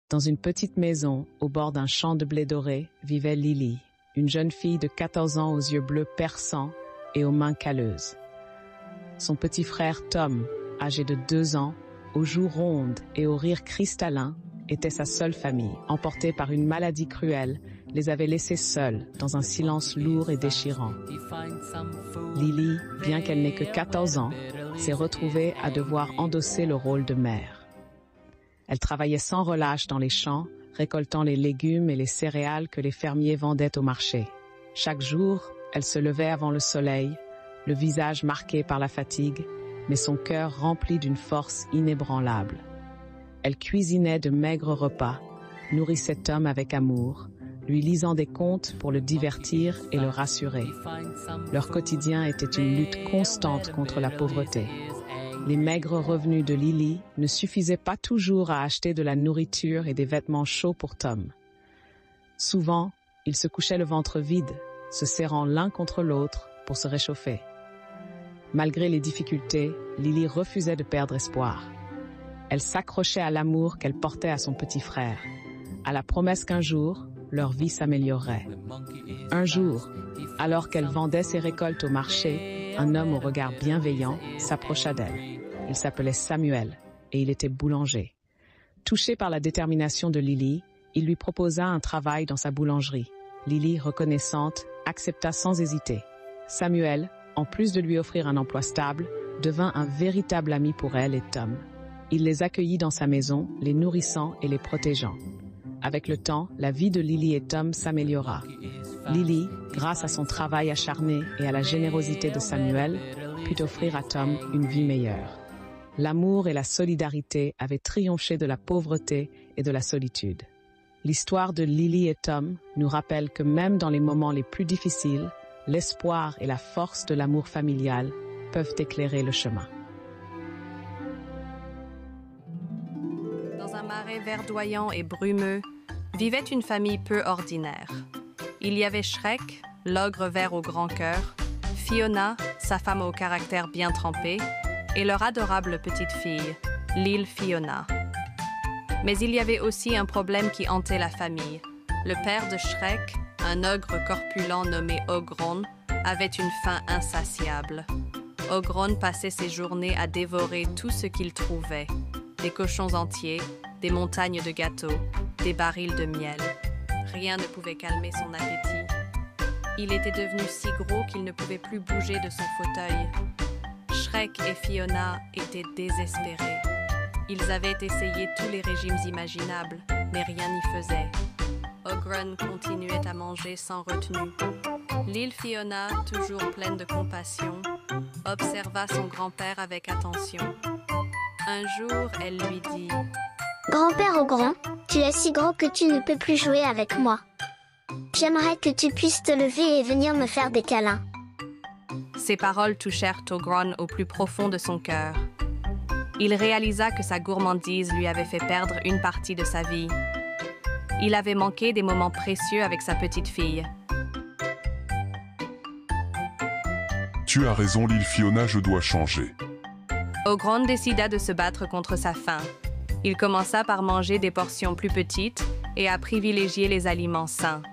Dans une petite maison, au bord d'un champ de blé doré, vivait Lily, une jeune fille de 14 ans aux yeux bleus perçants et aux mains calleuses. Son petit frère Tom, âgé de 2 ans, aux joues rondes et au rire cristallin, était sa seule famille. Emportée par une maladie cruelle, les avait laissés seuls, dans un silence lourd et déchirant. Lily, bien qu'elle n'ait que 14 ans, s'est retrouvée à devoir endosser le rôle de mère. Elle travaillait sans relâche dans les champs, récoltant les légumes et les céréales que les fermiers vendaient au marché. Chaque jour, elle se levait avant le soleil, le visage marqué par la fatigue, mais son cœur rempli d'une force inébranlable. Elle cuisinait de maigres repas, nourrissait Tom avec amour, lui lisant des contes pour le divertir et le rassurer. Leur quotidien était une lutte constante contre la pauvreté. Les maigres revenus de Lily ne suffisaient pas toujours à acheter de la nourriture et des vêtements chauds pour Tom. Souvent, ils se couchaient le ventre vide, se serrant l'un contre l'autre pour se réchauffer. Malgré les difficultés, Lily refusait de perdre espoir. Elle s'accrochait à l'amour qu'elle portait à son petit frère, à la promesse qu'un jour, leur vie s'améliorerait. Un jour, alors qu'elle vendait ses récoltes au marché, un homme au regard bienveillant s'approcha d'elle. Il s'appelait Samuel et il était boulanger. Touché par la détermination de Lily, il lui proposa un travail dans sa boulangerie. Lily, reconnaissante, accepta sans hésiter. Samuel, en plus de lui offrir un emploi stable, devint un véritable ami pour elle et Tom. Il les accueillit dans sa maison, les nourrissant et les protégeant. Avec le temps, la vie de Lily et Tom s'améliora. Lily, grâce à son travail acharné et à la générosité de Samuel, put offrir à Tom une vie meilleure. L'amour et la solidarité avaient triomphé de la pauvreté et de la solitude. L'histoire de Lily et Tom nous rappelle que même dans les moments les plus difficiles, l'espoir et la force de l'amour familial peuvent éclairer le chemin. Dans un marais verdoyant et brumeux, vivait une famille peu ordinaire. Il y avait Shrek, l'ogre vert au grand cœur, Fiona, sa femme au caractère bien trempé, et leur adorable petite fille, Lil Fiona. Mais il y avait aussi un problème qui hantait la famille. Le père de Shrek, un ogre corpulent nommé Ogron, avait une faim insatiable. Ogron passait ses journées à dévorer tout ce qu'il trouvait. Des cochons entiers, des montagnes de gâteaux, des barils de miel. Rien ne pouvait calmer son appétit. Il était devenu si gros qu'il ne pouvait plus bouger de son fauteuil. Shrek et Fiona étaient désespérés. Ils avaient essayé tous les régimes imaginables, mais rien n'y faisait. Ogron continuait à manger sans retenue. Lil Fiona, toujours pleine de compassion, observa son grand-père avec attention. Un jour, elle lui dit « Grand-père Ogron, tu es si grand que tu ne peux plus jouer avec moi. J'aimerais que tu puisses te lever et venir me faire des câlins. » Ces paroles touchèrent Ogron au plus profond de son cœur. Il réalisa que sa gourmandise lui avait fait perdre une partie de sa vie. Il avait manqué des moments précieux avec sa petite fille. Tu as raison, Lil Fiona, je dois changer. Ogron décida de se battre contre sa faim. Il commença par manger des portions plus petites et à privilégier les aliments sains.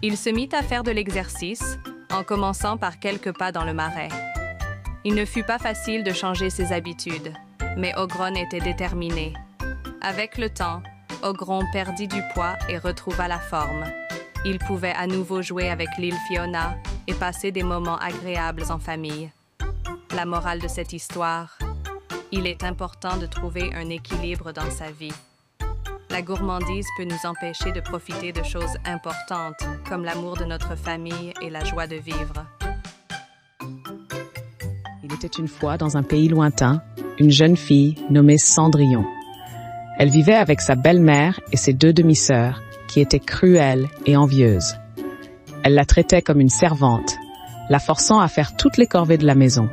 Il se mit à faire de l'exercice, en commençant par quelques pas dans le marais. Il ne fut pas facile de changer ses habitudes, mais Ogron était déterminé. Avec le temps, Ogron perdit du poids et retrouva la forme. Il pouvait à nouveau jouer avec Lil Fiona et passer des moments agréables en famille. La morale de cette histoire, il est important de trouver un équilibre dans sa vie. La gourmandise peut nous empêcher de profiter de choses importantes, comme l'amour de notre famille et la joie de vivre. Il était une fois dans un pays lointain, une jeune fille nommée Cendrillon. Elle vivait avec sa belle-mère et ses 2 demi-sœurs, qui étaient cruelles et envieuses. Elle la traitait comme une servante, la forçant à faire toutes les corvées de la maison.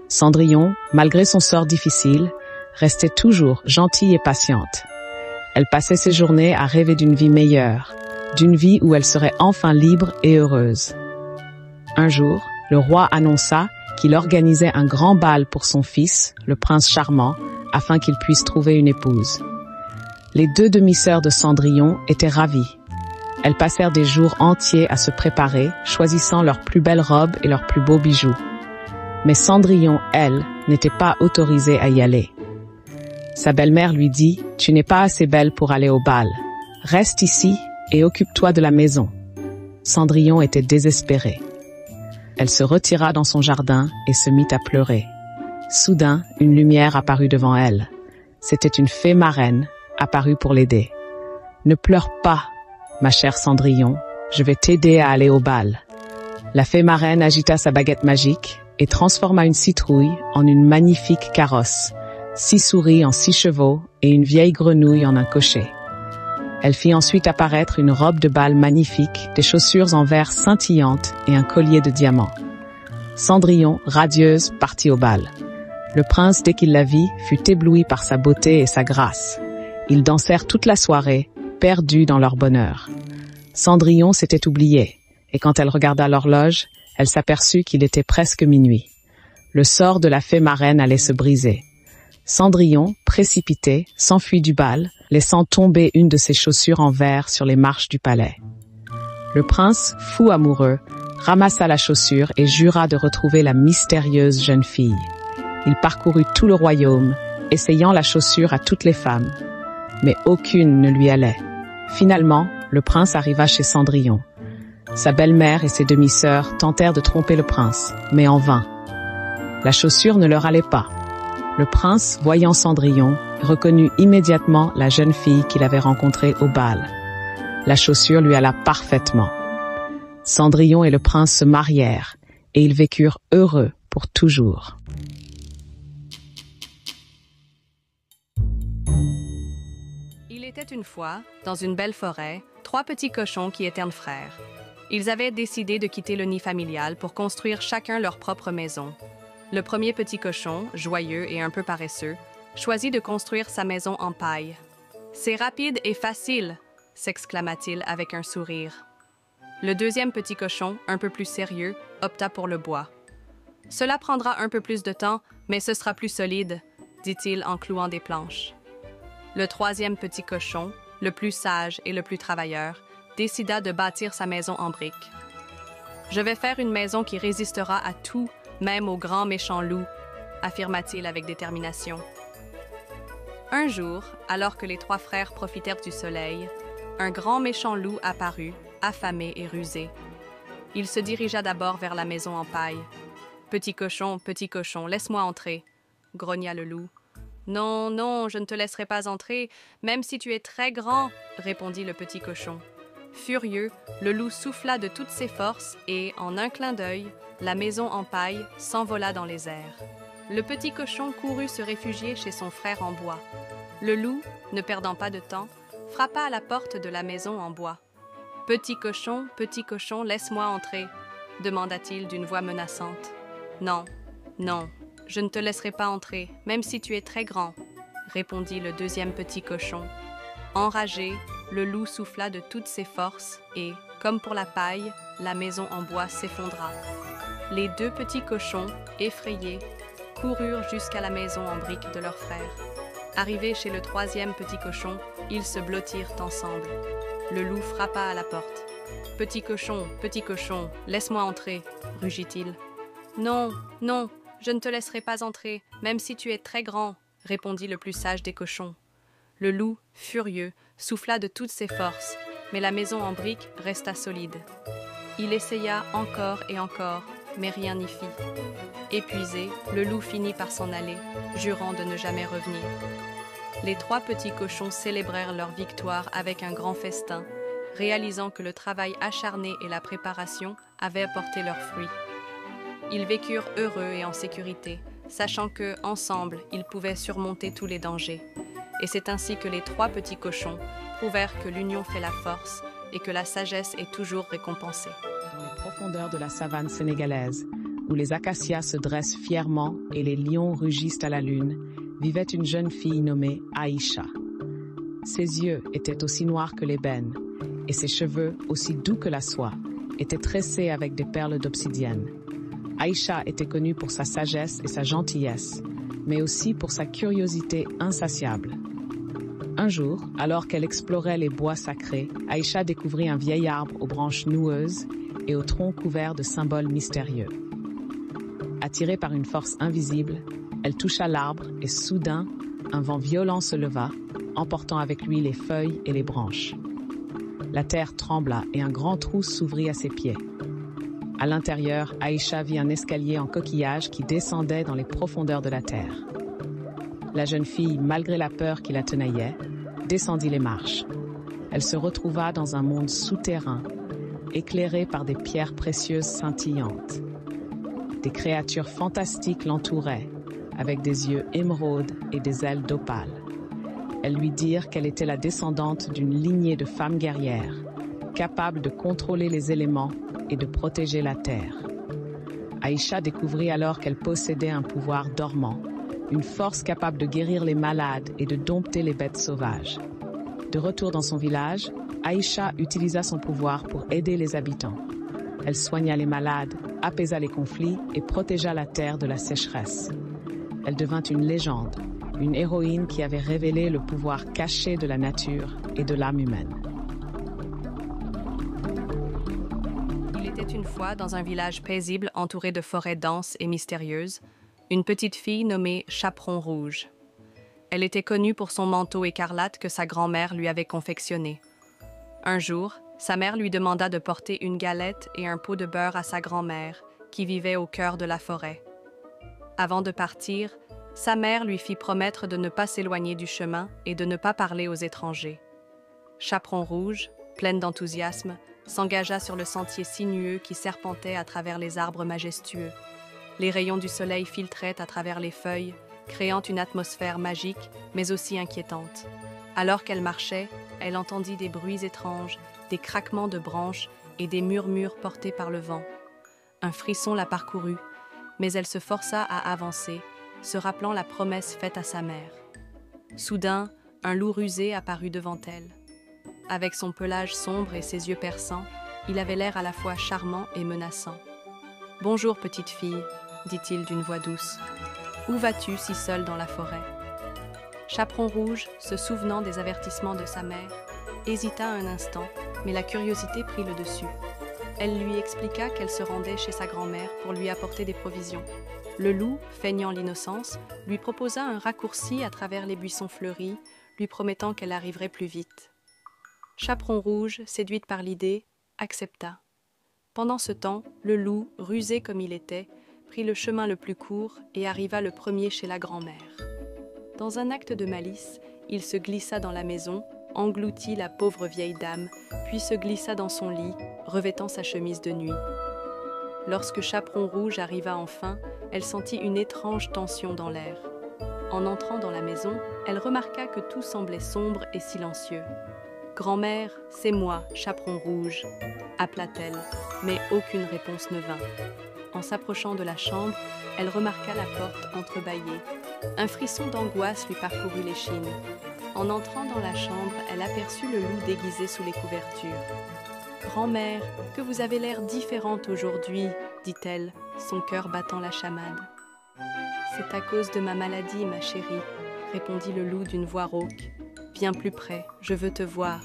Cendrillon, malgré son sort difficile, restait toujours gentille et patiente. Elle passait ses journées à rêver d'une vie meilleure, d'une vie où elle serait enfin libre et heureuse. Un jour, le roi annonça qu'il organisait un grand bal pour son fils, le prince charmant, afin qu'il puisse trouver une épouse. Les 2 demi-sœurs de Cendrillon étaient ravies. Elles passèrent des jours entiers à se préparer, choisissant leurs plus belles robes et leurs plus beaux bijoux. Mais Cendrillon, elle, n'était pas autorisée à y aller. Sa belle-mère lui dit « Tu n'es pas assez belle pour aller au bal. Reste ici et occupe-toi de la maison. » Cendrillon était désespérée. Elle se retira dans son jardin et se mit à pleurer. Soudain, une lumière apparut devant elle. C'était une fée marraine, apparue pour l'aider. « Ne pleure pas, ma chère Cendrillon, je vais t'aider à aller au bal. » La fée marraine agita sa baguette magique et transforma une citrouille en une magnifique carrosse, 6 souris en 6 chevaux et une vieille grenouille en un cocher. Elle fit ensuite apparaître une robe de bal magnifique, des chaussures en verre scintillantes et un collier de diamants. Cendrillon, radieuse, partit au bal. Le prince, dès qu'il la vit, fut ébloui par sa beauté et sa grâce. Ils dansèrent toute la soirée, perdus dans leur bonheur. Cendrillon s'était oubliée, et quand elle regarda l'horloge, elle s'aperçut qu'il était presque minuit. Le sort de la fée marraine allait se briser. Cendrillon, précipitée, s'enfuit du bal, laissant tomber une de ses chaussures en verre sur les marches du palais. Le prince, fou amoureux, ramassa la chaussure et jura de retrouver la mystérieuse jeune fille. Il parcourut tout le royaume, essayant la chaussure à toutes les femmes. Mais aucune ne lui allait. Finalement, le prince arriva chez Cendrillon. Sa belle-mère et ses demi-sœurs tentèrent de tromper le prince, mais en vain. La chaussure ne leur allait pas. Le prince, voyant Cendrillon, reconnut immédiatement la jeune fille qu'il avait rencontrée au bal. La chaussure lui alla parfaitement. Cendrillon et le prince se marièrent, et ils vécurent heureux pour toujours. Il était une fois, dans une belle forêt, 3 petits cochons qui étaient frères. Ils avaient décidé de quitter le nid familial pour construire chacun leur propre maison. Le premier petit cochon, joyeux et un peu paresseux, choisit de construire sa maison en paille. « C'est rapide et facile !» s'exclama-t-il avec un sourire. Le deuxième petit cochon, un peu plus sérieux, opta pour le bois. « Cela prendra un peu plus de temps, mais ce sera plus solide », dit-il en clouant des planches. Le troisième petit cochon, le plus sage et le plus travailleur, décida de bâtir sa maison en briques. « Je vais faire une maison qui résistera à tout, même au grand méchant loup », affirma-t-il avec détermination. Un jour, alors que les 3 frères profitèrent du soleil, un grand méchant loup apparut, affamé et rusé. Il se dirigea d'abord vers la maison en paille. « Petit cochon, laisse-moi entrer », grogna le loup. « Non, non, je ne te laisserai pas entrer, même si tu es très grand », répondit le petit cochon. Furieux, le loup souffla de toutes ses forces et, en un clin d'œil, la maison en paille s'envola dans les airs. Le petit cochon courut se réfugier chez son frère en bois. Le loup, ne perdant pas de temps, frappa à la porte de la maison en bois. « Petit cochon, laisse-moi entrer », demanda-t-il d'une voix menaçante. « Non, non, je ne te laisserai pas entrer, même si tu es très grand », répondit le deuxième petit cochon. Enragé, le loup souffla de toutes ses forces et, comme pour la paille, la maison en bois s'effondra. Les 2 petits cochons, effrayés, coururent jusqu'à la maison en briques de leur frère. Arrivés chez le troisième petit cochon, ils se blottirent ensemble. Le loup frappa à la porte. « Petit cochon, laisse-moi entrer », rugit-il. « Non, non, je ne te laisserai pas entrer, même si tu es très grand », répondit le plus sage des cochons. Le loup, furieux, souffla de toutes ses forces, mais la maison en briques resta solide. Il essaya encore et encore, mais rien n'y fit. Épuisé, le loup finit par s'en aller, jurant de ne jamais revenir. Les 3 petits cochons célébrèrent leur victoire avec un grand festin, réalisant que le travail acharné et la préparation avaient apporté leurs fruits. Ils vécurent heureux et en sécurité, sachant que, ensemble, ils pouvaient surmonter tous les dangers. Et c'est ainsi que les 3 petits cochons prouvèrent que l'union fait la force et que la sagesse est toujours récompensée. Dans les profondeurs de la savane sénégalaise, où les acacias se dressent fièrement et les lions rugissent à la lune, vivait une jeune fille nommée Aïcha. Ses yeux étaient aussi noirs que l'ébène, et ses cheveux, aussi doux que la soie, étaient tressés avec des perles d'obsidienne. Aïcha était connue pour sa sagesse et sa gentillesse, mais aussi pour sa curiosité insatiable. Un jour, alors qu'elle explorait les bois sacrés, Aïcha découvrit un vieil arbre aux branches noueuses et au tronc couvert de symboles mystérieux. Attirée par une force invisible, elle toucha l'arbre et soudain, un vent violent se leva, emportant avec lui les feuilles et les branches. La terre trembla et un grand trou s'ouvrit à ses pieds. À l'intérieur, Aïcha vit un escalier en coquillage qui descendait dans les profondeurs de la terre. La jeune fille, malgré la peur qui la tenaillait, descendit les marches. Elle se retrouva dans un monde souterrain, éclairé par des pierres précieuses scintillantes. Des créatures fantastiques l'entouraient, avec des yeux émeraudes et des ailes d'opale. Elles lui dirent qu'elle était la descendante d'une lignée de femmes guerrières, capables de contrôler les éléments et de protéger la terre. Aïcha découvrit alors qu'elle possédait un pouvoir dormant, une force capable de guérir les malades et de dompter les bêtes sauvages. De retour dans son village, Aïcha utilisa son pouvoir pour aider les habitants. Elle soigna les malades, apaisa les conflits et protégea la terre de la sécheresse. Elle devint une légende, une héroïne qui avait révélé le pouvoir caché de la nature et de l'âme humaine. Il était une fois dans un village paisible entouré de forêts denses et mystérieuses, une petite fille nommée Chaperon Rouge. Elle était connue pour son manteau écarlate que sa grand-mère lui avait confectionné. Un jour, sa mère lui demanda de porter une galette et un pot de beurre à sa grand-mère, qui vivait au cœur de la forêt. Avant de partir, sa mère lui fit promettre de ne pas s'éloigner du chemin et de ne pas parler aux étrangers. Chaperon Rouge, pleine d'enthousiasme, s'engagea sur le sentier sinueux qui serpentait à travers les arbres majestueux. Les rayons du soleil filtraient à travers les feuilles, créant une atmosphère magique, mais aussi inquiétante. Alors qu'elle marchait, elle entendit des bruits étranges, des craquements de branches et des murmures portés par le vent. Un frisson la parcourut, mais elle se força à avancer, se rappelant la promesse faite à sa mère. Soudain, un loup rusé apparut devant elle. Avec son pelage sombre et ses yeux perçants, il avait l'air à la fois charmant et menaçant. « Bonjour, petite fille », dit-il d'une voix douce. « Où vas-tu si seule dans la forêt ?» Chaperon Rouge, se souvenant des avertissements de sa mère, hésita un instant, mais la curiosité prit le dessus. Elle lui expliqua qu'elle se rendait chez sa grand-mère pour lui apporter des provisions. Le loup, feignant l'innocence, lui proposa un raccourci à travers les buissons fleuris, lui promettant qu'elle arriverait plus vite. Chaperon Rouge, séduite par l'idée, accepta. Pendant ce temps, le loup, rusé comme il était, prit le chemin le plus court et arriva le premier chez la grand-mère. Dans un acte de malice, il se glissa dans la maison, engloutit la pauvre vieille dame, puis se glissa dans son lit, revêtant sa chemise de nuit. Lorsque Chaperon Rouge arriva enfin, elle sentit une étrange tension dans l'air. En entrant dans la maison, elle remarqua que tout semblait sombre et silencieux. « Grand-mère, c'est moi, Chaperon Rouge », appela-t-elle, mais aucune réponse ne vint. En s'approchant de la chambre, elle remarqua la porte entrebâillée. Un frisson d'angoisse lui parcourut l'échine. En entrant dans la chambre, elle aperçut le loup déguisé sous les couvertures. « Grand-mère, que vous avez l'air différente aujourd'hui, » dit-elle, son cœur battant la chamade. « C'est à cause de ma maladie, ma chérie, » répondit le loup d'une voix rauque. « Viens plus près, je veux te voir. »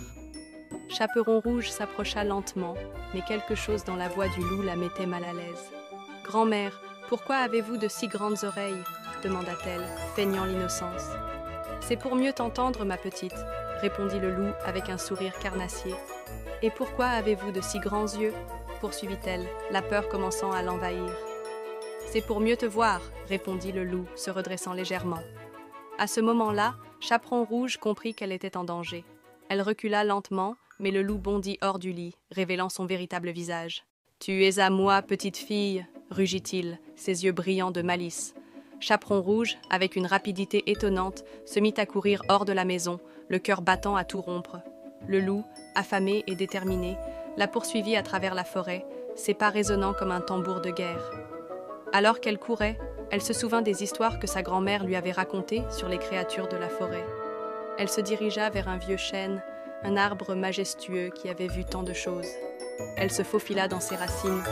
Chaperon Rouge s'approcha lentement, mais quelque chose dans la voix du loup la mettait mal à l'aise. « Grand-mère, pourquoi avez-vous de si grandes oreilles ?» demanda-t-elle, feignant l'innocence. « C'est pour mieux t'entendre, ma petite, » répondit le loup avec un sourire carnassier. « Et pourquoi avez-vous de si grands yeux ?» poursuivit-elle, la peur commençant à l'envahir. « C'est pour mieux te voir, » répondit le loup, se redressant légèrement. À ce moment-là, Chaperon Rouge comprit qu'elle était en danger. Elle recula lentement, mais le loup bondit hors du lit, révélant son véritable visage. « Tu es à moi, petite fille !» rugit-il, ses yeux brillants de malice. Chaperon Rouge, avec une rapidité étonnante, se mit à courir hors de la maison, le cœur battant à tout rompre. Le loup, affamé et déterminé, la poursuivit à travers la forêt, ses pas résonnant comme un tambour de guerre. Alors qu'elle courait, elle se souvint des histoires que sa grand-mère lui avait racontées sur les créatures de la forêt. Elle se dirigea vers un vieux chêne, un arbre majestueux qui avait vu tant de choses. Elle se faufila dans ses racines,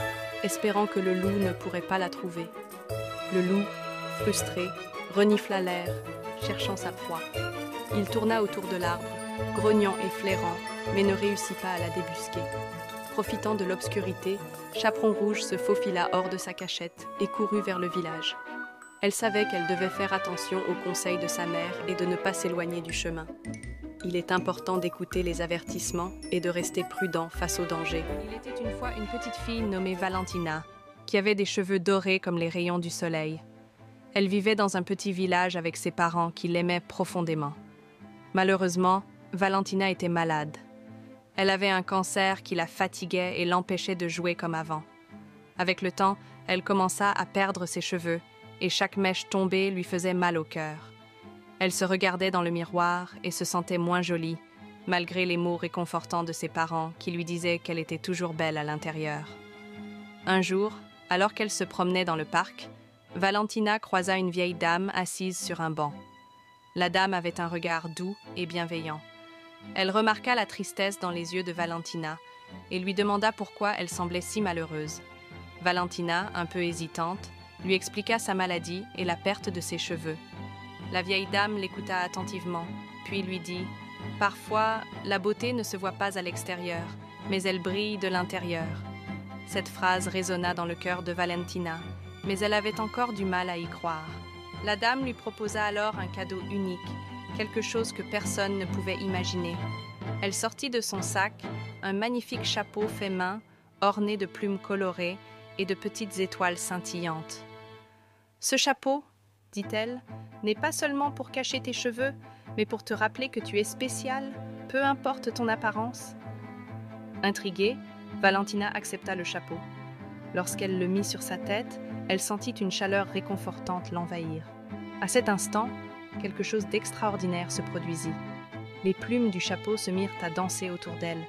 espérant que le loup ne pourrait pas la trouver. Le loup, frustré, renifla l'air, cherchant sa proie. Il tourna autour de l'arbre, grognant et flairant, mais ne réussit pas à la débusquer. Profitant de l'obscurité, Chaperon Rouge se faufila hors de sa cachette et courut vers le village. Elle savait qu'elle devait faire attention aux conseils de sa mère et de ne pas s'éloigner du chemin. Il est important d'écouter les avertissements et de rester prudent face au danger. Il était une fois une petite fille nommée Valentina, qui avait des cheveux dorés comme les rayons du soleil. Elle vivait dans un petit village avec ses parents qui l'aimaient profondément. Malheureusement, Valentina était malade. Elle avait un cancer qui la fatiguait et l'empêchait de jouer comme avant. Avec le temps, elle commença à perdre ses cheveux et chaque mèche tombée lui faisait mal au cœur. Elle se regardait dans le miroir et se sentait moins jolie, malgré les mots réconfortants de ses parents qui lui disaient qu'elle était toujours belle à l'intérieur. Un jour, alors qu'elle se promenait dans le parc, Valentina croisa une vieille dame assise sur un banc. La dame avait un regard doux et bienveillant. Elle remarqua la tristesse dans les yeux de Valentina et lui demanda pourquoi elle semblait si malheureuse. Valentina, un peu hésitante, lui expliqua sa maladie et la perte de ses cheveux. La vieille dame l'écouta attentivement, puis lui dit « Parfois, la beauté ne se voit pas à l'extérieur, mais elle brille de l'intérieur. » Cette phrase résonna dans le cœur de Valentina, mais elle avait encore du mal à y croire. La dame lui proposa alors un cadeau unique, quelque chose que personne ne pouvait imaginer. Elle sortit de son sac un magnifique chapeau fait main, orné de plumes colorées et de petites étoiles scintillantes. « Ce chapeau, dit-elle, n'est pas seulement pour cacher tes cheveux, mais pour te rappeler que tu es spécial, peu importe ton apparence. » Intriguée, Valentina accepta le chapeau. Lorsqu'elle le mit sur sa tête, elle sentit une chaleur réconfortante l'envahir. À cet instant, quelque chose d'extraordinaire se produisit. Les plumes du chapeau se mirent à danser autour d'elle,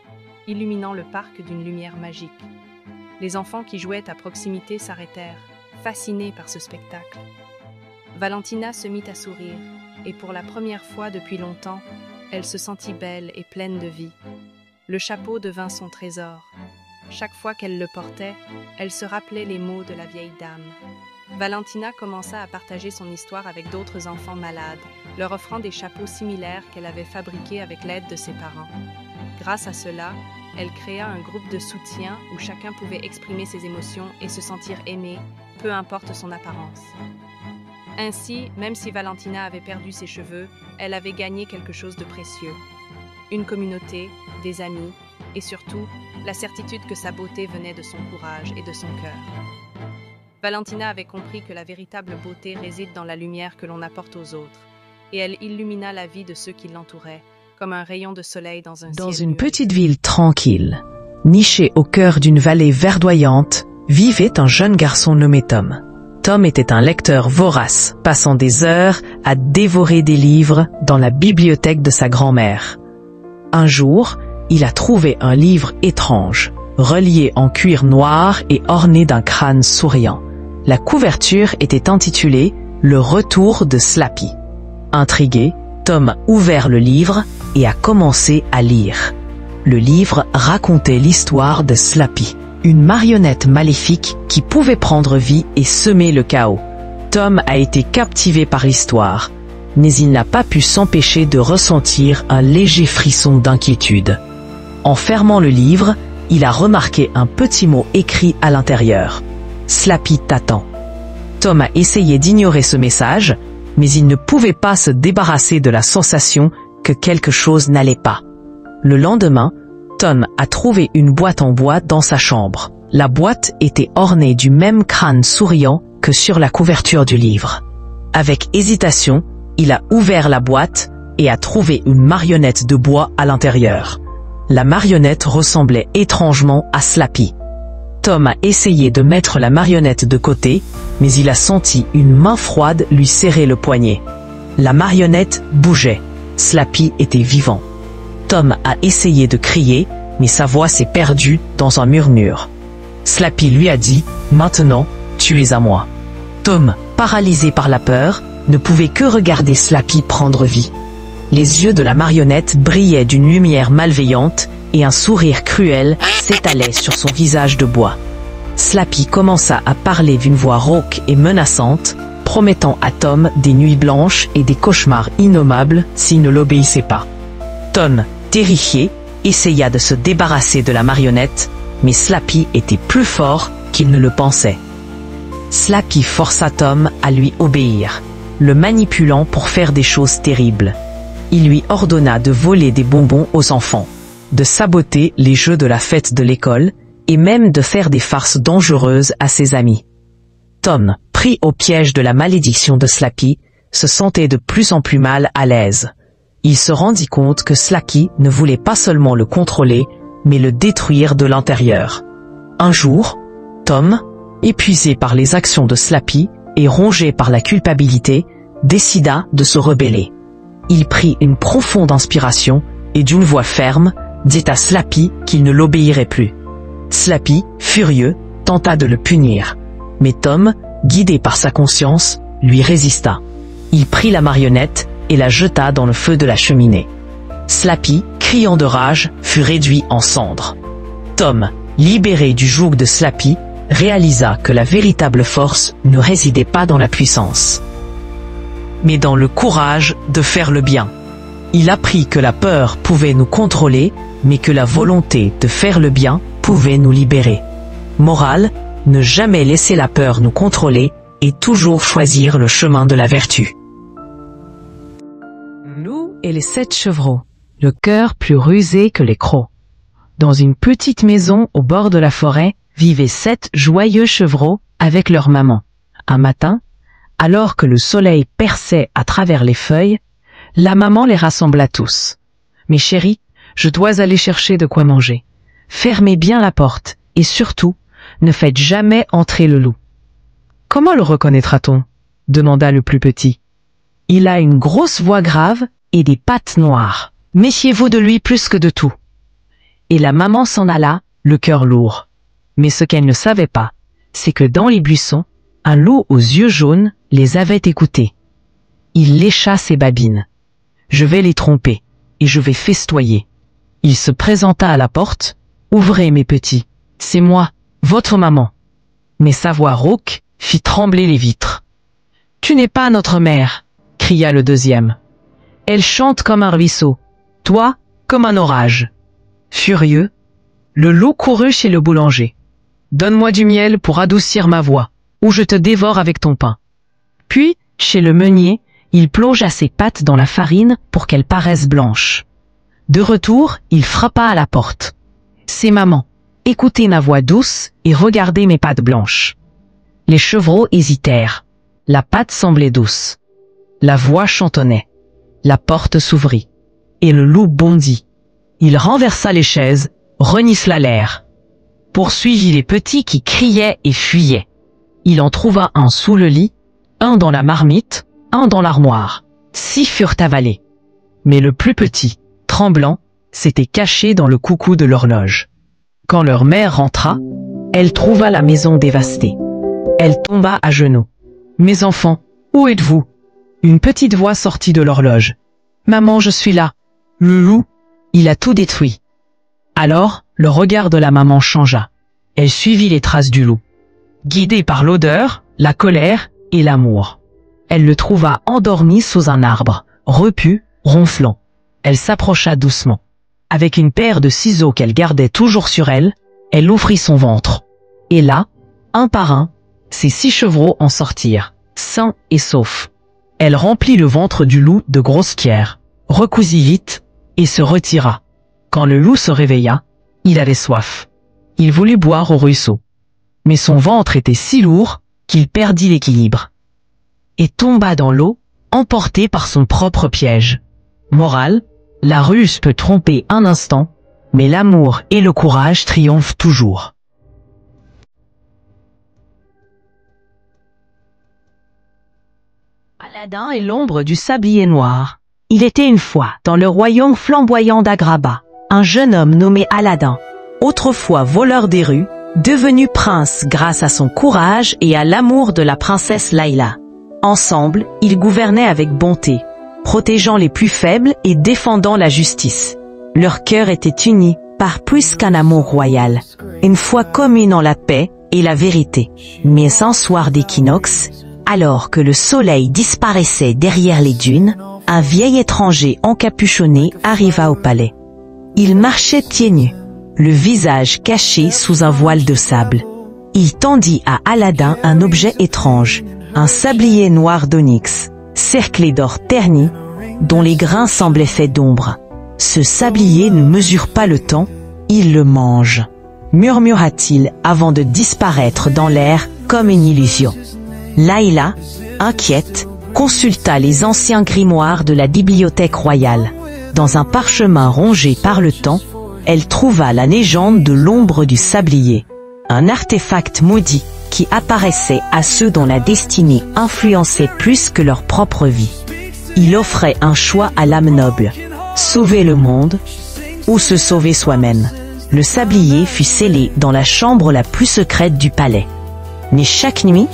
illuminant le parc d'une lumière magique. Les enfants qui jouaient à proximité s'arrêtèrent, fascinés par ce spectacle. Valentina se mit à sourire, et pour la première fois depuis longtemps, elle se sentit belle et pleine de vie. Le chapeau devint son trésor. Chaque fois qu'elle le portait, elle se rappelait les mots de la vieille dame. Valentina commença à partager son histoire avec d'autres enfants malades, leur offrant des chapeaux similaires qu'elle avait fabriqués avec l'aide de ses parents. Grâce à cela, elle créa un groupe de soutien où chacun pouvait exprimer ses émotions et se sentir aimé, peu importe son apparence. Ainsi, même si Valentina avait perdu ses cheveux, elle avait gagné quelque chose de précieux. Une communauté, des amis, et surtout, la certitude que sa beauté venait de son courage et de son cœur. Valentina avait compris que la véritable beauté réside dans la lumière que l'on apporte aux autres, et elle illumina la vie de ceux qui l'entouraient, comme un rayon de soleil dans un ciel. Dans une petite ville tranquille, nichée au cœur d'une vallée verdoyante, vivait un jeune garçon nommé Tom. Tom était un lecteur vorace, passant des heures à dévorer des livres dans la bibliothèque de sa grand-mère. Un jour, il a trouvé un livre étrange, relié en cuir noir et orné d'un crâne souriant. La couverture était intitulée « Le retour de Slappy ». Intrigué, Tom a ouvert le livre et a commencé à lire. Le livre racontait l'histoire de Slappy, une marionnette maléfique qui pouvait prendre vie et semer le chaos. Tom a été captivé par l'histoire, mais il n'a pas pu s'empêcher de ressentir un léger frisson d'inquiétude. En fermant le livre, il a remarqué un petit mot écrit à l'intérieur. « Slappy t'attend ». Tom a essayé d'ignorer ce message, mais il ne pouvait pas se débarrasser de la sensation que quelque chose n'allait pas. Le lendemain, Tom a trouvé une boîte en bois dans sa chambre. La boîte était ornée du même crâne souriant que sur la couverture du livre. Avec hésitation, il a ouvert la boîte et a trouvé une marionnette de bois à l'intérieur. La marionnette ressemblait étrangement à Slappy. Tom a essayé de mettre la marionnette de côté, mais il a senti une main froide lui serrer le poignet. La marionnette bougeait. Slappy était vivant. Tom a essayé de crier, mais sa voix s'est perdue dans un murmure. Slappy lui a dit « Maintenant, tu es à moi ». Tom, paralysé par la peur, ne pouvait que regarder Slappy prendre vie. Les yeux de la marionnette brillaient d'une lumière malveillante et un sourire cruel s'étalait sur son visage de bois. Slappy commença à parler d'une voix rauque et menaçante, promettant à Tom des nuits blanches et des cauchemars innommables s'il ne l'obéissait pas. Tom, terrifié, essaya de se débarrasser de la marionnette, mais Slappy était plus fort qu'il ne le pensait. Slappy força Tom à lui obéir, le manipulant pour faire des choses terribles. Il lui ordonna de voler des bonbons aux enfants, de saboter les jeux de la fête de l'école, et même de faire des farces dangereuses à ses amis. Tom, pris au piège de la malédiction de Slappy, se sentait de plus en plus mal à l'aise. Il se rendit compte que Slappy ne voulait pas seulement le contrôler, mais le détruire de l'intérieur. Un jour, Tom, épuisé par les actions de Slappy et rongé par la culpabilité, décida de se rebeller. Il prit une profonde inspiration et d'une voix ferme, dit à Slappy qu'il ne l'obéirait plus. Slappy, furieux, tenta de le punir. Mais Tom, guidé par sa conscience, lui résista. Il prit la marionnette et la jeta dans le feu de la cheminée. Slappy, criant de rage, fut réduit en cendres. Tom, libéré du joug de Slappy, réalisa que la véritable force ne résidait pas dans la puissance, mais dans le courage de faire le bien. Il apprit que la peur pouvait nous contrôler, mais que la volonté de faire le bien pouvait nous libérer. Morale, ne jamais laisser la peur nous contrôler et toujours choisir le chemin de la vertu. Lou et les 7 chevreaux, le cœur plus rusé que les crocs. Dans une petite maison au bord de la forêt, vivaient 7 joyeux chevreaux avec leur maman. Un matin, alors que le soleil perçait à travers les feuilles, la maman les rassembla tous. « Mes chéris, je dois aller chercher de quoi manger. Fermez bien la porte et surtout, ne faites jamais entrer le loup. »« Comment le reconnaîtra-t-on » demanda le plus petit. « Il a une grosse voix grave et des pattes noires. Méfiez-vous de lui plus que de tout. » Et la maman s'en alla, le cœur lourd. Mais ce qu'elle ne savait pas, c'est que dans les buissons, un loup aux yeux jaunes les avait écoutés. Il lécha ses babines. « Je vais les tromper, et je vais festoyer. » Il se présenta à la porte. « Ouvrez, mes petits, c'est moi, votre maman. » Mais sa voix rauque fit trembler les vitres. « Tu n'es pas notre mère, » cria le deuxième. « Elle chante comme un ruisseau, toi comme un orage. » Furieux, le loup courut chez le boulanger. « Donne-moi du miel pour adoucir ma voix, ou je te dévore avec ton pain. » Puis, chez le meunier, il plongea ses pattes dans la farine pour qu'elles paraissent blanches. De retour, il frappa à la porte. « C'est maman, écoutez ma voix douce et regardez mes pattes blanches. » Les chevreaux hésitèrent. La patte semblait douce. La voix chantonnait. La porte s'ouvrit. Et le loup bondit. Il renversa les chaises, renifla l'air. Poursuivit les petits qui criaient et fuyaient. Il en trouva un sous le lit, un dans la marmite, un dans l'armoire. 6 furent avalés. Mais le plus petit, tremblant, s'était caché dans le coucou de l'horloge. Quand leur mère rentra, elle trouva la maison dévastée. Elle tomba à genoux. « Mes enfants, où êtes-vous » Une petite voix sortit de l'horloge. « Maman, je suis là. Le loup, il a tout détruit. » Alors, le regard de la maman changea. Elle suivit les traces du loup. Guidée par l'odeur, la colère et l'amour. Elle le trouva endormi sous un arbre, repu, ronflant. Elle s'approcha doucement. Avec une paire de ciseaux qu'elle gardait toujours sur elle, elle ouvrit son ventre. Et là, un par un, ses 6 chevreaux en sortirent, sains et saufs. Elle remplit le ventre du loup de grosses pierres, recousit vite et se retira. Quand le loup se réveilla, il avait soif. Il voulut boire au ruisseau. Mais son ventre était si lourd qu'il perdit l'équilibre et tomba dans l'eau, emporté par son propre piège. Morale, la ruse peut tromper un instant, mais l'amour et le courage triomphent toujours. Aladdin et l'ombre du sablier noir. Il était une fois, dans le royaume flamboyant d'Agraba, un jeune homme nommé Aladdin, autrefois voleur des rues, devenu prince grâce à son courage et à l'amour de la princesse Layla. Ensemble, ils gouvernaient avec bonté, protégeant les plus faibles et défendant la justice. Leur cœur était uni par plus qu'un amour royal, une foi commune en la paix et la vérité. Mais un soir d'équinoxe, Alors que le soleil disparaissait derrière les dunes, un vieil étranger encapuchonné arriva au palais. Il marchait pieds nus, le visage caché sous un voile de sable. Il tendit à Aladin un objet étrange, un sablier noir d'onyx, cerclé d'or terni, dont les grains semblaient faits d'ombre. « Ce sablier ne mesure pas le temps, il le mange », murmura-t-il avant de disparaître dans l'air comme une illusion. Layla, inquiète, consulta les anciens grimoires de la bibliothèque royale. Dans un parchemin rongé par le temps, elle trouva la légende de l'ombre du sablier, un artefact maudit qui apparaissait à ceux dont la destinée influençait plus que leur propre vie. Il offrait un choix à l'âme noble, sauver le monde ou se sauver soi-même. Le sablier fut scellé dans la chambre la plus secrète du palais. Mais chaque nuit,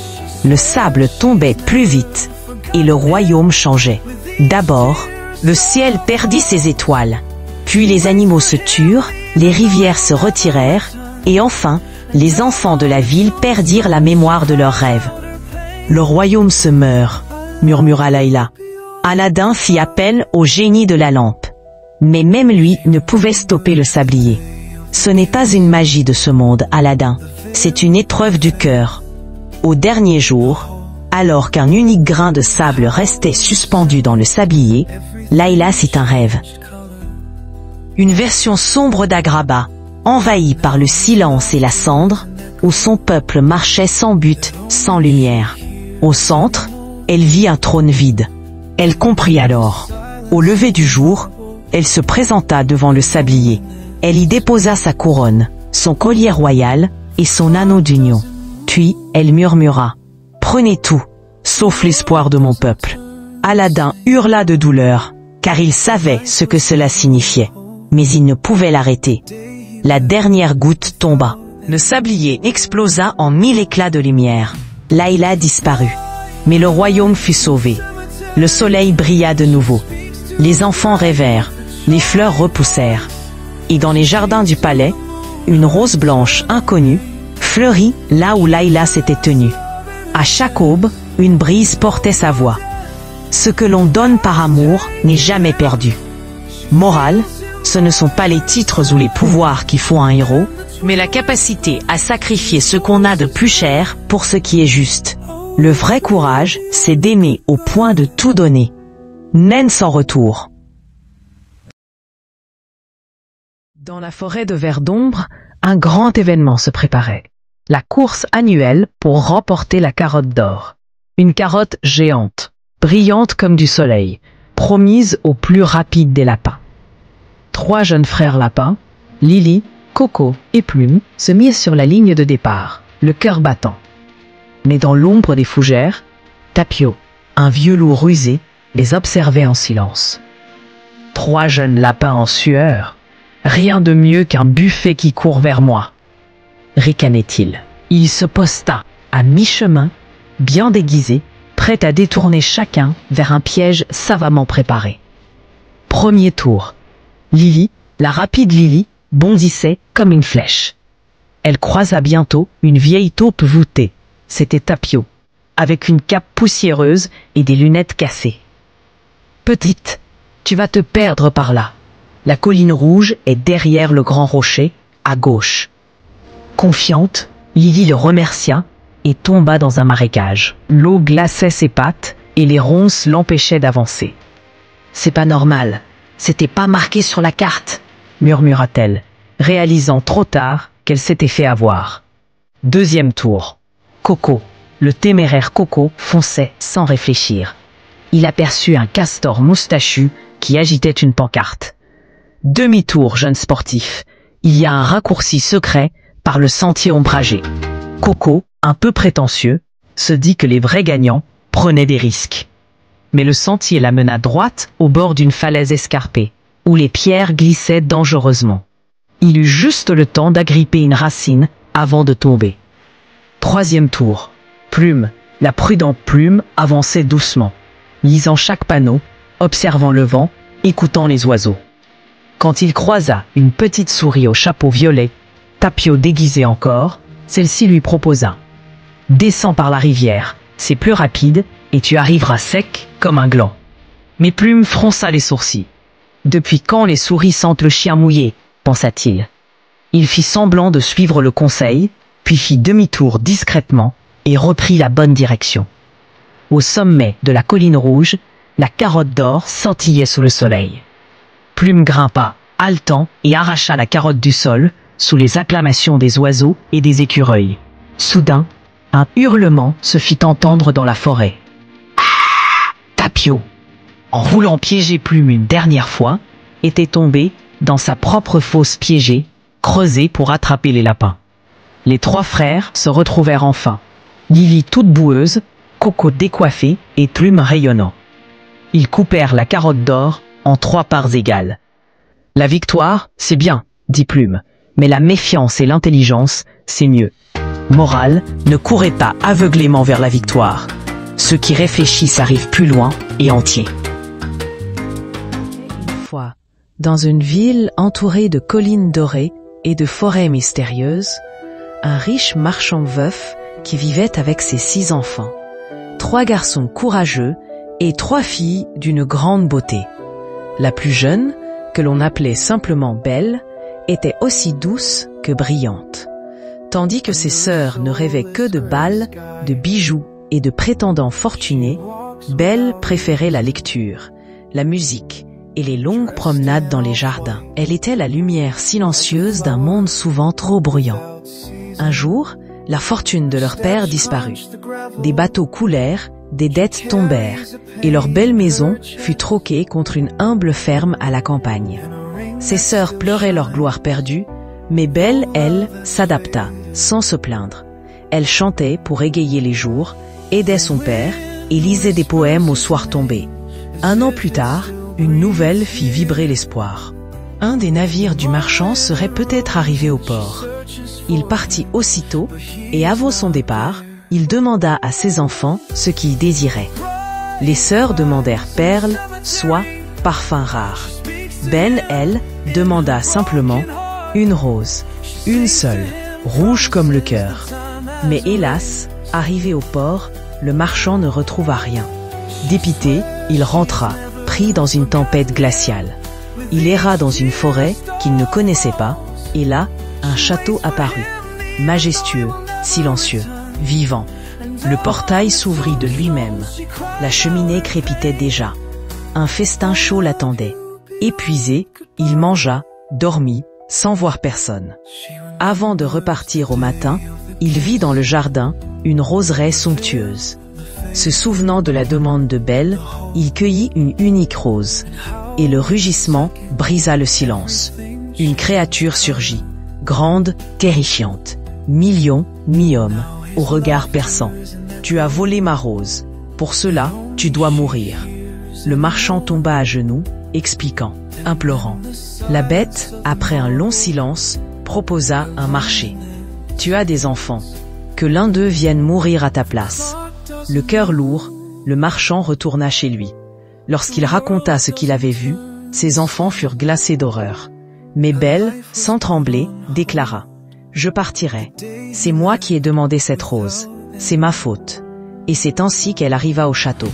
le sable tombait plus vite et le royaume changeait. D'abord, le ciel perdit ses étoiles, puis les animaux se turent, les rivières se retirèrent, et enfin, les enfants de la ville perdirent la mémoire de leurs rêves. « Le royaume se meurt », murmura Layla. Aladin fit appel au génie de la lampe. Mais même lui ne pouvait stopper le sablier. Ce n'est pas une magie de ce monde, Aladin, c'est une épreuve du cœur. Au dernier jour, alors qu'un unique grain de sable restait suspendu dans le sablier, Layla fit un rêve. Une version sombre d'Agraba, envahie par le silence et la cendre, où son peuple marchait sans but, sans lumière. Au centre, elle vit un trône vide. Elle comprit alors. Au lever du jour, elle se présenta devant le sablier. Elle y déposa sa couronne, son collier royal et son anneau d'union. Puis, elle murmura « Prenez tout, sauf l'espoir de mon peuple ». Aladin hurla de douleur, car il savait ce que cela signifiait. Mais il ne pouvait l'arrêter. La dernière goutte tomba. Le sablier explosa en 1000 éclats de lumière. Layla disparut. Mais le royaume fut sauvé. Le soleil brilla de nouveau. Les enfants rêvèrent. Les fleurs repoussèrent. Et dans les jardins du palais, une rose blanche inconnue fleurit là où Layla s'était tenue. À chaque aube, une brise portait sa voix. Ce que l'on donne par amour n'est jamais perdu. Morale, ce ne sont pas les titres ou les pouvoirs qui font un héros, mais la capacité à sacrifier ce qu'on a de plus cher pour ce qui est juste. Le vrai courage, c'est d'aimer au point de tout donner. Naine sans retour. Dans la forêt de Verdombre, un grand événement se préparait. La course annuelle pour remporter la carotte d'or. Une carotte géante, brillante comme du soleil, promise au plus rapide des lapins. 3 jeunes frères lapins, Lily, Coco et Plume, se mirent sur la ligne de départ, le cœur battant. Mais dans l'ombre des fougères, Tapio, un vieux loup rusé, les observait en silence. 3 jeunes lapins en sueur, rien de mieux qu'un buffet qui court vers moi, ricanait-il. Il se posta, à mi-chemin, bien déguisé, prêt à détourner chacun vers un piège savamment préparé. Premier tour. Lily, la rapide Lily, bondissait comme une flèche. Elle croisa bientôt une vieille taupe voûtée. C'était Tapio, avec une cape poussiéreuse et des lunettes cassées. « Petite, tu vas te perdre par là. La colline rouge est derrière le grand rocher, à gauche. » Confiante, Lily le remercia et tomba dans un marécage. L'eau glaçait ses pattes et les ronces l'empêchaient d'avancer. « C'est pas normal, c'était pas marqué sur la carte », murmura-t-elle, réalisant trop tard qu'elle s'était fait avoir. Deuxième tour. Coco, le téméraire Coco, fonçait sans réfléchir. Il aperçut un castor moustachu qui agitait une pancarte. Demi-tour, jeune sportif. Il y a un raccourci secret par le sentier ombragé. Coco, un peu prétentieux, se dit que les vrais gagnants prenaient des risques. Mais le sentier la mena droite au bord d'une falaise escarpée, où les pierres glissaient dangereusement. Il eut juste le temps d'agripper une racine avant de tomber. Troisième tour. Plume, la prudente Plume, avançait doucement, lisant chaque panneau, observant le vent, écoutant les oiseaux. Quand il croisa une petite souris au chapeau violet, Tapio déguisé encore, celle-ci lui proposa « Descends par la rivière, c'est plus rapide et tu arriveras sec comme un gland. Mais Plume fronça les sourcils. Depuis quand les souris sentent le chien mouillé, pensa-t-il. Il fit semblant de suivre le conseil, puis fit demi-tour discrètement et reprit la bonne direction. Au sommet de la colline rouge, la carotte d'or scintillait sous le soleil. Plume grimpa, haletant, et arracha la carotte du sol, sous les acclamations des oiseaux et des écureuils. Soudain, un hurlement se fit entendre dans la forêt. Ah ! Tapio, en roulant piéger Plume une dernière fois, était tombé dans sa propre fosse piégée, creusée pour attraper les lapins. Les trois frères se retrouvèrent enfin. Lily toute boueuse, Coco décoiffée et Plume rayonnant. Ils coupèrent la carotte d'or en 3 parts égales. La victoire, c'est bien, dit Plume, mais la méfiance et l'intelligence, c'est mieux. Morale, ne courez pas aveuglément vers la victoire. Ceux qui réfléchissent arrivent plus loin et entiers. Une fois, dans une ville entourée de collines dorées et de forêts mystérieuses, un riche marchand veuf qui vivait avec ses 6 enfants, 3 garçons courageux et 3 filles d'une grande beauté. La plus jeune, que l'on appelait simplement Belle, était aussi douce que brillante. Tandis que ses sœurs ne rêvaient que de bals, de bijoux et de prétendants fortunés, Belle préférait la lecture, la musique et les longues promenades dans les jardins. Elle était la lumière silencieuse d'un monde souvent trop bruyant. Un jour, la fortune de leur père disparut. Des bateaux coulèrent, des dettes tombèrent, et leur belle maison fut troquée contre une humble ferme à la campagne. Ses sœurs pleuraient leur gloire perdue, mais Belle, elle, s'adapta, sans se plaindre. Elle chantait pour égayer les jours, aidait son père et lisait des poèmes au soir tombé. 1 an plus tard, une nouvelle fit vibrer l'espoir. Un des navires du marchand serait peut-être arrivé au port. Il partit aussitôt, et avant son départ, il demanda à ses enfants ce qu'ils désiraient. Les sœurs demandèrent perles, soie, parfums rares. Belle, elle, demanda simplement une rose, une seule, rouge comme le cœur. Mais hélas, arrivé au port, le marchand ne retrouva rien. Dépité, il rentra, pris dans une tempête glaciale. Il erra dans une forêt qu'il ne connaissait pas, et là, un château apparut, majestueux, silencieux, vivant. Le portail s'ouvrit de lui-même. La cheminée crépitait déjà. Un festin chaud l'attendait. Épuisé, il mangea, dormit, sans voir personne. Avant de repartir au matin, il vit dans le jardin une roseraie somptueuse. Se souvenant de la demande de Belle, il cueillit une unique rose. Et le rugissement brisa le silence. Une créature surgit, grande, terrifiante. Mi-lion, mi-homme, au regard perçant. « Tu as volé ma rose. Pour cela, tu dois mourir. » Le marchand tomba à genoux, expliquant, implorant. La bête, après un long silence, proposa un marché. « Tu as des enfants. Que l'un d'eux vienne mourir à ta place. » Le cœur lourd, le marchand retourna chez lui. Lorsqu'il raconta ce qu'il avait vu, ses enfants furent glacés d'horreur. Mais Belle, sans trembler, déclara. « Je partirai. C'est moi qui ai demandé cette rose. C'est ma faute. » Et c'est ainsi qu'elle arriva au château.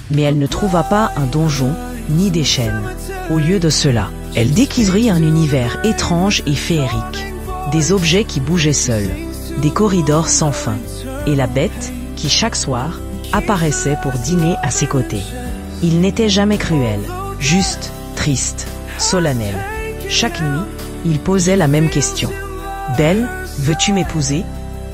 Mais elle ne trouva pas un donjon, ni des chaînes. Au lieu de cela, elle découvrit un univers étrange et féerique. Des objets qui bougeaient seuls, des corridors sans fin, et la bête, qui chaque soir, apparaissait pour dîner à ses côtés. Il n'était jamais cruel, juste, triste, solennel. Chaque nuit, il posait la même question. « Belle, veux-tu m'épouser ?»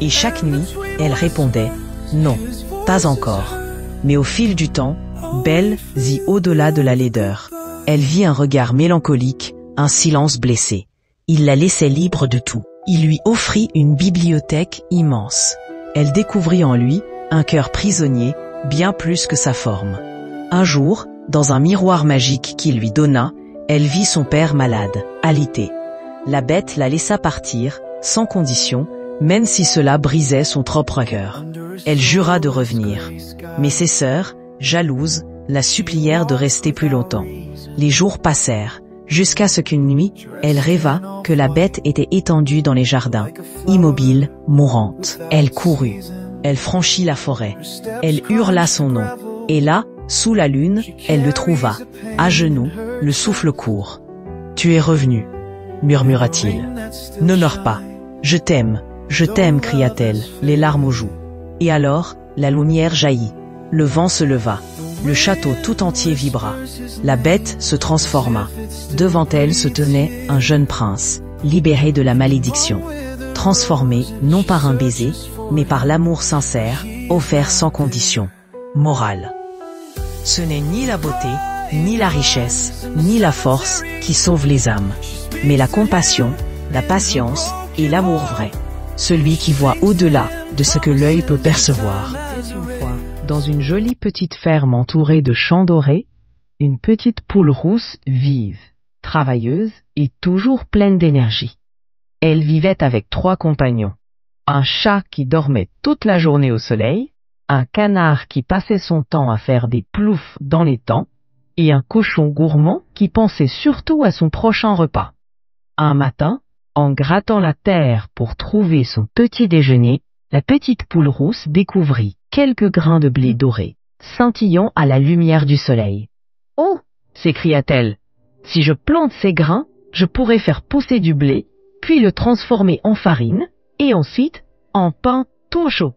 Et chaque nuit, elle répondait « Non, pas encore. » Mais au fil du temps, Belle vit au-delà de la laideur. Elle vit un regard mélancolique, un silence blessé. Il la laissait libre de tout. Il lui offrit une bibliothèque immense. Elle découvrit en lui un cœur prisonnier, bien plus que sa forme. Un jour, dans un miroir magique qu'il lui donna, elle vit son père malade, alité. La bête la laissa partir, sans condition, même si cela brisait son propre cœur. Elle jura de revenir. Mais ses sœurs, jalouses, la supplièrent de rester plus longtemps. Les jours passèrent, jusqu'à ce qu'une nuit, elle rêva que la bête était étendue dans les jardins, immobile, mourante. Elle courut. Elle franchit la forêt. Elle hurla son nom. Et là, sous la lune, elle le trouva, à genoux, le souffle court. « Tu es revenu, murmura-t-il. Ne meurs pas. Je t'aime, cria-t-elle, les larmes aux joues. Et alors, la lumière jaillit. Le vent se leva. Le château tout entier vibra. La bête se transforma. Devant elle se tenait un jeune prince, libéré de la malédiction. Transformé, non par un baiser, mais par l'amour sincère, offert sans condition. Morale. Ce n'est ni la beauté, ni la richesse, ni la force qui sauvent les âmes, mais la compassion, la patience et l'amour vrai. Celui qui voit au-delà de ce que l'œil peut percevoir. Une fois, dans une jolie petite ferme entourée de champs dorés, une petite poule rousse vive, travailleuse et toujours pleine d'énergie. Elle vivait avec 3 compagnons. Un chat qui dormait toute la journée au soleil, un canard qui passait son temps à faire des ploufs dans les temps, et un cochon gourmand qui pensait surtout à son prochain repas. Un matin, en grattant la terre pour trouver son petit déjeuner, la petite poule rousse découvrit quelques grains de blé doré, scintillant à la lumière du soleil. « Oh !» s'écria-t-elle. « Si je plante ces grains, je pourrai faire pousser du blé, puis le transformer en farine, et ensuite en pain tout chaud. »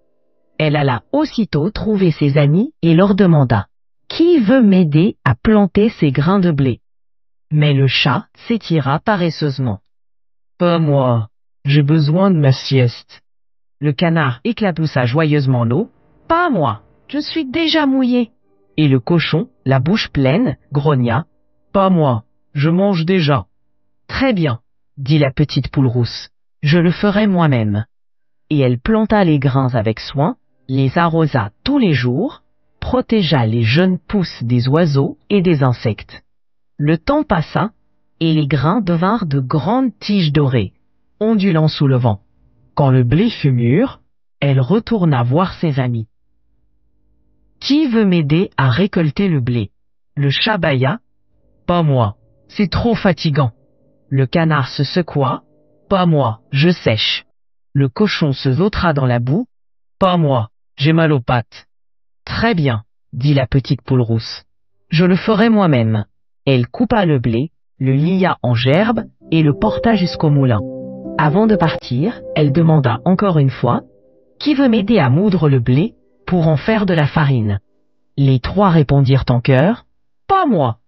Elle alla aussitôt trouver ses amis et leur demanda « Qui veut m'aider à planter ces grains de blé ?» Mais le chat s'étira paresseusement. « Pas moi, j'ai besoin de ma sieste. » Le canard éclaboussa joyeusement l'eau. « Pas moi, je suis déjà mouillé. » Et le cochon, la bouche pleine, grogna. « Pas moi, je mange déjà. »« Très bien, » dit la petite poule rousse, « je le ferai moi-même. » Et elle planta les grains avec soin, les arrosa tous les jours, protégea les jeunes pousses des oiseaux et des insectes. Le temps passa, et les grains devinrent de grandes tiges dorées, ondulant sous le vent. Quand le blé fut mûr, elle retourna voir ses amis. « Qui veut m'aider à récolter le blé ?» Le chat bâilla. « Pas moi, c'est trop fatigant. » Le canard se secoua. « Pas moi, je sèche. » Le cochon se vautra dans la boue. « Pas moi, j'ai mal aux pattes. »« Très bien, » dit la petite poule rousse. « Je le ferai moi-même. » Elle coupa le blé, le lia en gerbes et le porta jusqu'au moulin. Avant de partir, elle demanda encore une fois « Qui veut m'aider à moudre le blé pour en faire de la farine ?» Les 3 répondirent en chœur « Pas moi !»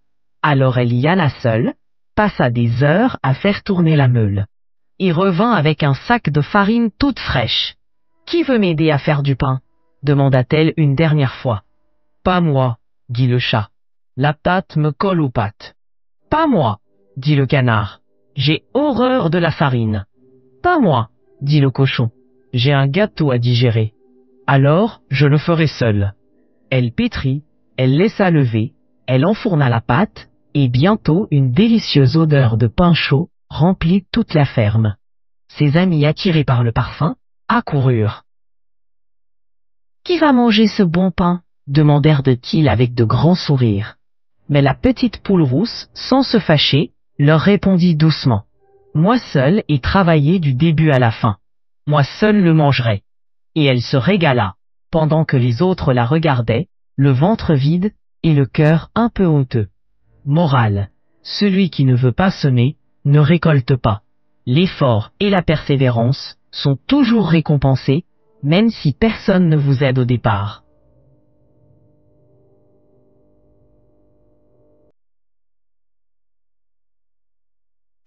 Alors elle y alla seule, passa des heures à faire tourner la meule, et revint avec un sac de farine toute fraîche. « Qui veut m'aider à faire du pain ?» demanda-t-elle une dernière fois. « Pas moi !» dit le chat. « La pâte me colle aux pattes. »« Pas moi !» dit le canard. « J'ai horreur de la farine. »« Pas moi !» dit le cochon. « J'ai un gâteau à digérer. »« Alors, je le ferai seul. » Elle pétrit, elle laissa lever, elle enfourna la pâte, et bientôt une délicieuse odeur de pain chaud remplit toute la ferme. Ses amis, attirés par le parfum, accoururent. « Qui va manger ce bon pain ?» demandèrent-ils avec de grands sourires. Mais la petite poule rousse, sans se fâcher, leur répondit doucement. « Moi seule ai travaillé du début à la fin. Moi seule le mangerai. » Et elle se régala, pendant que les autres la regardaient, le ventre vide et le cœur un peu honteux. Morale. Celui qui ne veut pas semer, ne récolte pas. L'effort et la persévérance sont toujours récompensés, même si personne ne vous aide au départ.